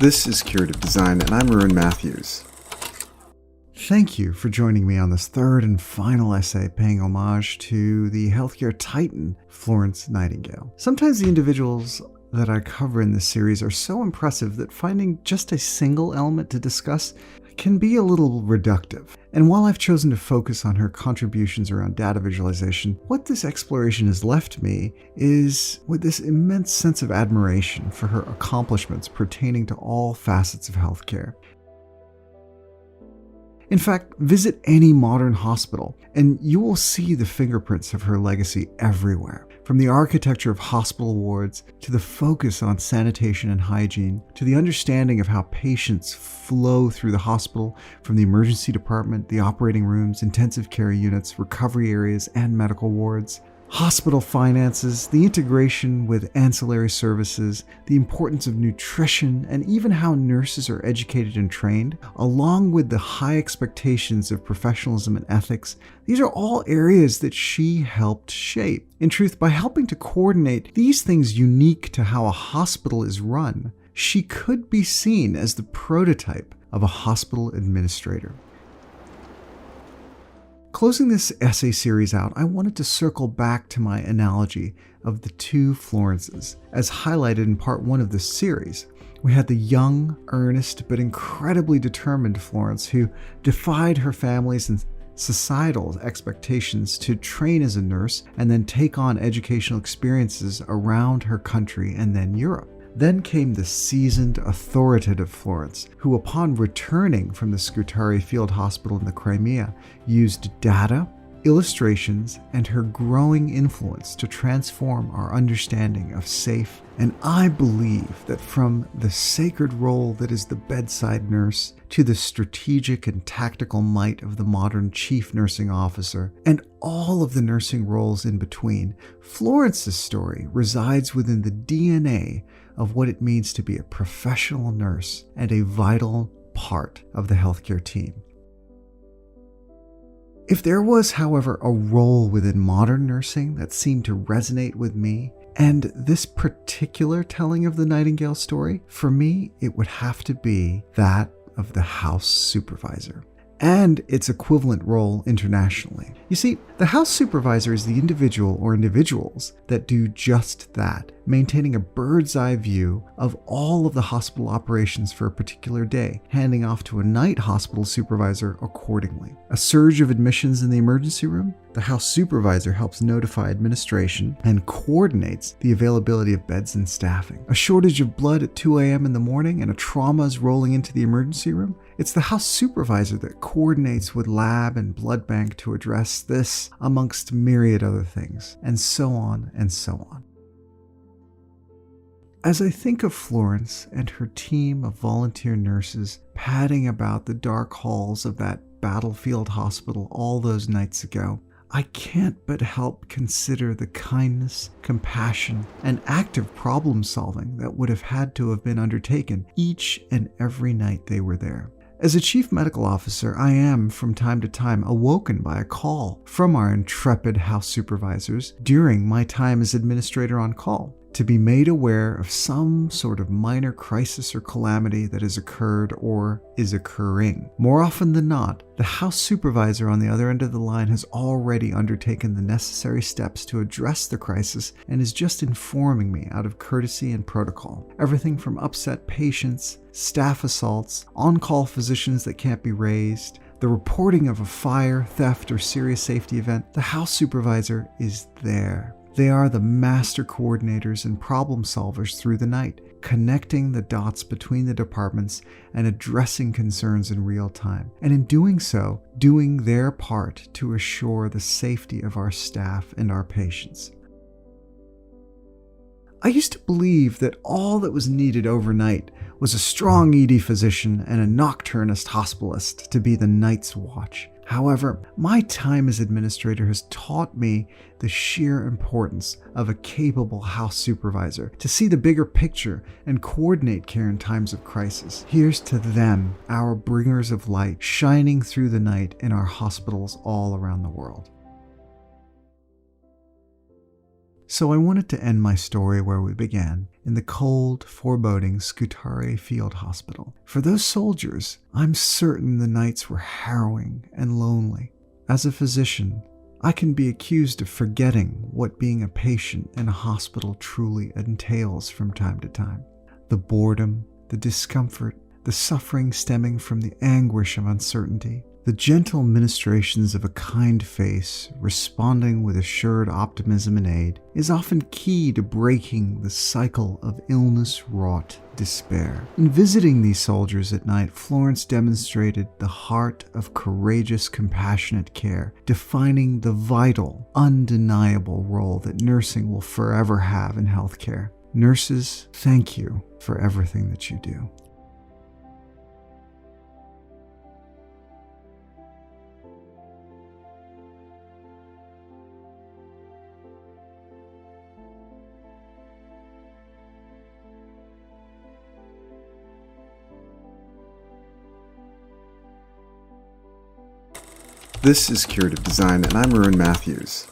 This is Curative Design, and I'm Ruin Matthews. Thank you for joining me on this third and final essay paying homage to the healthcare titan, Florence Nightingale. Sometimes the individuals that I cover in this series are so impressive that finding just a single element to discuss can be a little reductive. And while I've chosen to focus on her contributions around data visualization, what this exploration has left me is with this immense sense of admiration for her accomplishments pertaining to all facets of healthcare. In fact, visit any modern hospital and you will see the fingerprints of her legacy everywhere. From the architecture of hospital wards, to the focus on sanitation and hygiene, to the understanding of how patients flow through the hospital from the emergency department, the operating rooms, intensive care units, recovery areas, and medical wards. Hospital finances, the integration with ancillary services, the importance of nutrition, and even how nurses are educated and trained, along with the high expectations of professionalism and ethics, these are all areas that she helped shape. In truth, by helping to coordinate these things unique to how a hospital is run, she could be seen as the prototype of a hospital administrator. Closing this essay series out, I wanted to circle back to my analogy of the two Florences, as highlighted in part 1 of this series. We had the young, earnest, but incredibly determined Florence who defied her family's and societal expectations to train as a nurse and then take on educational experiences around her country and then Europe. Then came the seasoned, authoritative Florence, who upon returning from the Scutari Field Hospital in the Crimea, used data, illustrations, and her growing influence to transform our understanding of safe. And I believe that from the sacred role that is the bedside nurse to the strategic and tactical might of the modern chief nursing officer, and all of the nursing roles in between, Florence's story resides within the DNA of what it means to be a professional nurse and a vital part of the healthcare team. If there was, however, a role within modern nursing that seemed to resonate with me, and this particular telling of the Nightingale story, for me, it would have to be that of the House Supervisor, and its equivalent role internationally. You see, the House Supervisor is the individual or individuals that do just that, maintaining a bird's eye view of all of the hospital operations for a particular day, handing off to a night hospital supervisor accordingly. A surge of admissions in the emergency room? The House Supervisor helps notify administration and coordinates the availability of beds and staffing. A shortage of blood at 2 a.m. in the morning and a trauma is rolling into the emergency room? It's the House Supervisor that coordinates with lab and blood bank to address this, amongst myriad other things, and so on and so on. As I think of Florence and her team of volunteer nurses padding about the dark halls of that battlefield hospital all those nights ago, I can't but help consider the kindness, compassion, and active problem solving that would have had to have been undertaken each and every night they were there. As a chief medical officer, I am from time to time awoken by a call from our intrepid house supervisors during my time as administrator on call, to be made aware of some sort of minor crisis or calamity that has occurred or is occurring. More often than not, the house supervisor on the other end of the line has already undertaken the necessary steps to address the crisis and is just informing me out of courtesy and protocol. Everything from upset patients, staff assaults, on-call physicians that can't be raised, the reporting of a fire, theft, or serious safety event, the house supervisor is there. They are the master coordinators and problem solvers through the night, connecting the dots between the departments and addressing concerns in real time. And in doing so, doing their part to assure the safety of our staff and our patients. I used to believe that all that was needed overnight was a strong ED physician and a nocturnist hospitalist to be the night's watch. However, my time as administrator has taught me the sheer importance of a capable house supervisor to see the bigger picture and coordinate care in times of crisis. Here's to them, our bringers of light, shining through the night in our hospitals all around the world. So I wanted to end my story where we began, in the cold, foreboding Scutari Field Hospital. For those soldiers, I'm certain the nights were harrowing and lonely. As a physician, I can be accused of forgetting what being a patient in a hospital truly entails from time to time. The boredom, the discomfort, the suffering stemming from the anguish of uncertainty, the gentle ministrations of a kind face responding with assured optimism and aid is often key to breaking the cycle of illness-wrought despair. In visiting these soldiers at night, Florence demonstrated the heart of courageous, compassionate care, defining the vital, undeniable role that nursing will forever have in healthcare. Nurses, thank you for everything that you do. This is Curative Design, and I'm Arun Matthews.